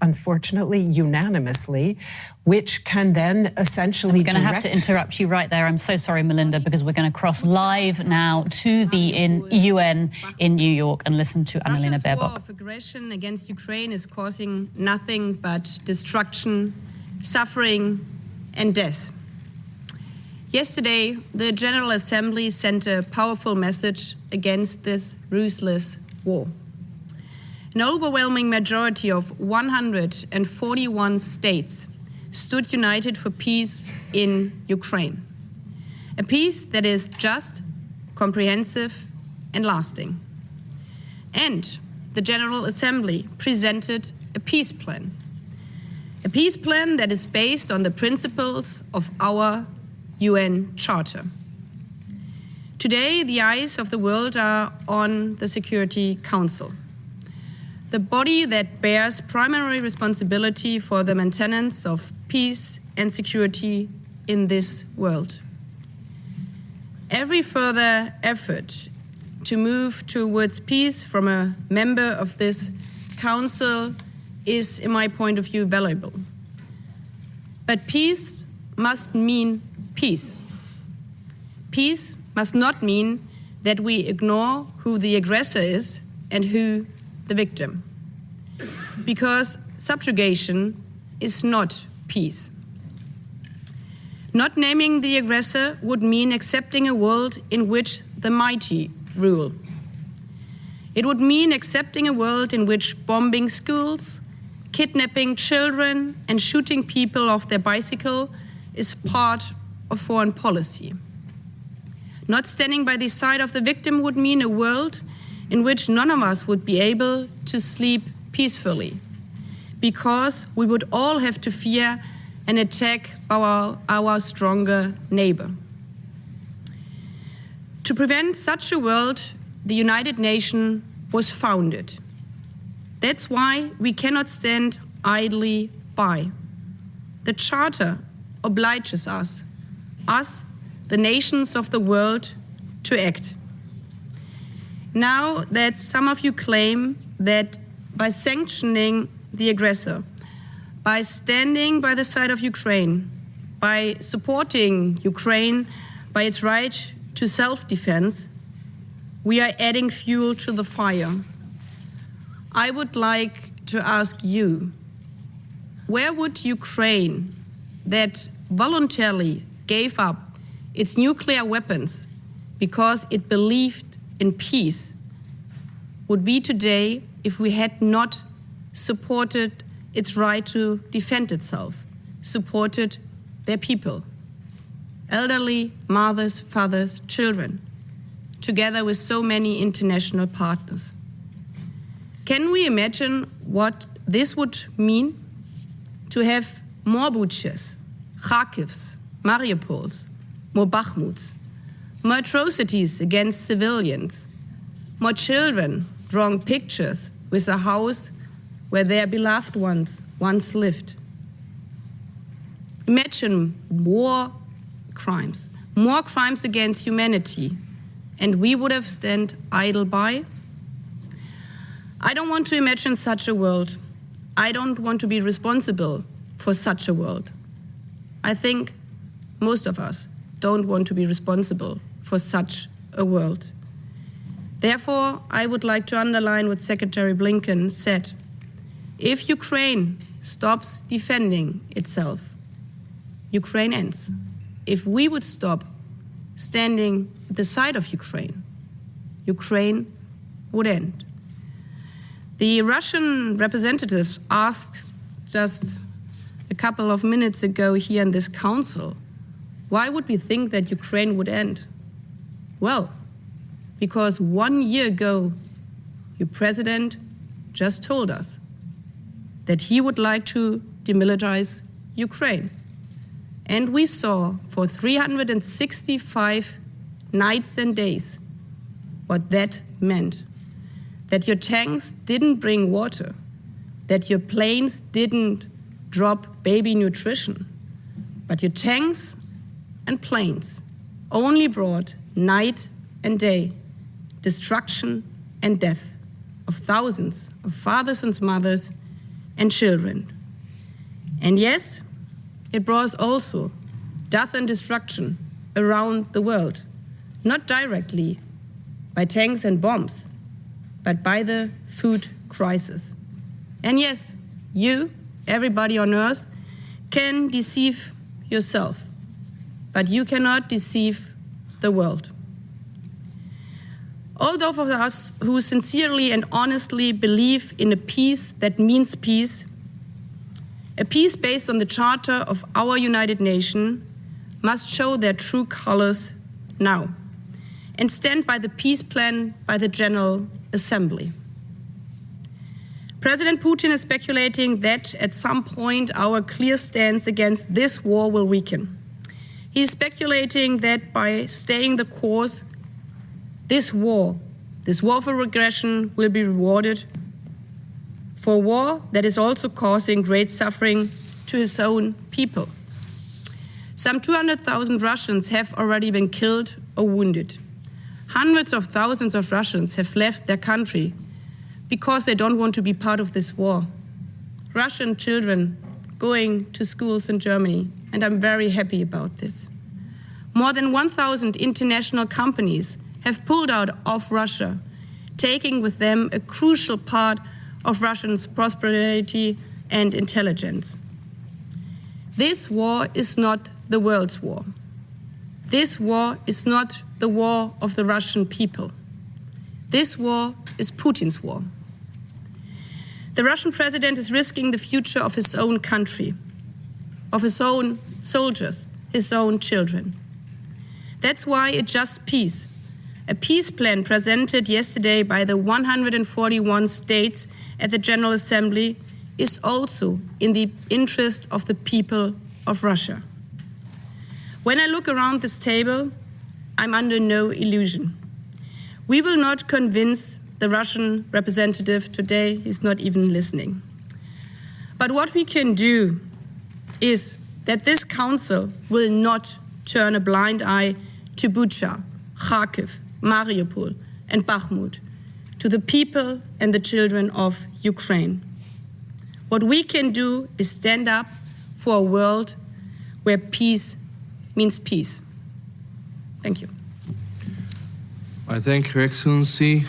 unfortunately, unanimously, which can then essentially direct... I'm going to have to interrupt you right there. I'm so sorry, Melinda, because we're going to cross live now to the UN in New York and listen to Annalena Baerbock. Russia's war of aggression against Ukraine is causing nothing but destruction, suffering, and death. Yesterday, the General Assembly sent a powerful message against this ruthless war. An overwhelming majority of 141 states stood united for peace in Ukraine. A peace that is just, comprehensive, and lasting. And the General Assembly presented a peace plan. A peace plan that is based on the principles of our UN Charter. Today, the eyes of the world are on the Security Council, the body that bears primary responsibility for the maintenance of peace and security in this world. Every further effort to move towards peace from a member of this council is, in my point of view, valuable. But peace must mean peace. Peace must not mean that we ignore who the aggressor is and who the victim. Because subjugation is not peace. Not naming the aggressor would mean accepting a world in which the mighty rule. It would mean accepting a world in which bombing schools, kidnapping children, and shooting people off their bicycle is part of foreign policy. Not standing by the side of the victim would mean a world in which none of us would be able to sleep peacefully, because we would all have to fear an attack by our stronger neighbor. To prevent such a world, the United Nations was founded. That's why we cannot stand idly by. The Charter obliges us, the nations of the world, to act. Now that some of you claim that by sanctioning the aggressor, by standing by the side of Ukraine, by supporting Ukraine by its right to self-defense, we are adding fuel to the fire. I would like to ask you, where would Ukraine, that voluntarily gave up its nuclear weapons because it believed in peace, would be today if we had not supported its right to defend itself, supported their people, elderly, mothers, fathers, children, together with so many international partners. Can we imagine what this would mean? To have more Buchas, Kharkivs, Mariupols, more Bakhmuts, more atrocities against civilians, more children drawing pictures with a house where their beloved ones once lived. Imagine more crimes against humanity, and we would have stand idle by? I don't want to imagine such a world. I don't want to be responsible for such a world. I think most of us don't want to be responsible for such a world. Therefore, I would like to underline what Secretary Blinken said. If Ukraine stops defending itself, Ukraine ends. If we would stop standing at the side of Ukraine, Ukraine would end. The Russian representatives asked just a couple of minutes ago here in this council, why would we think that Ukraine would end? Well, because 1 year ago, your president just told us that he would like to demilitarize Ukraine. And we saw for 365 nights and days what that meant. That your tanks didn't bring water, that your planes didn't drop baby nutrition, but your tanks and planes only brought night and day destruction and death of thousands of fathers and mothers and children. And yes, it brought also death and destruction around the world, not directly by tanks and bombs, but by the food crisis. And yes, you, everybody on earth, can deceive yourself, but you cannot deceive the world. All those of us who sincerely and honestly believe in a peace that means peace, a peace based on the Charter of our United Nations, must show their true colors now and stand by the peace plan by the General Assembly. President Putin is speculating that at some point our clear stance against this war will weaken. He is speculating that by staying the course, this war for aggression will be rewarded for a war that is also causing great suffering to his own people. Some 200,000 Russians have already been killed or wounded. Hundreds of thousands of Russians have left their country because they don't want to be part of this war. Russian children going to schools in Germany, and I'm very happy about this. More than 1,000 international companies have pulled out of Russia, taking with them a crucial part of Russia's prosperity and intelligence. This war is not the world's war. This war is not the war of the Russian people. This war is Putin's war. The Russian president is risking the future of his own country, of his own soldiers, his own children. That's why a just peace, a peace plan presented yesterday by the 141 states at the General Assembly, is also in the interest of the people of Russia. When I look around this table, I'm under no illusion. We will not convince the Russian representative today, he's not even listening. But what we can do is that this council will not turn a blind eye to Bucha, Kharkiv, Mariupol and Bakhmut, to the people and the children of Ukraine. What we can do is stand up for a world where peace means peace. Thank you. I thank Her Excellency.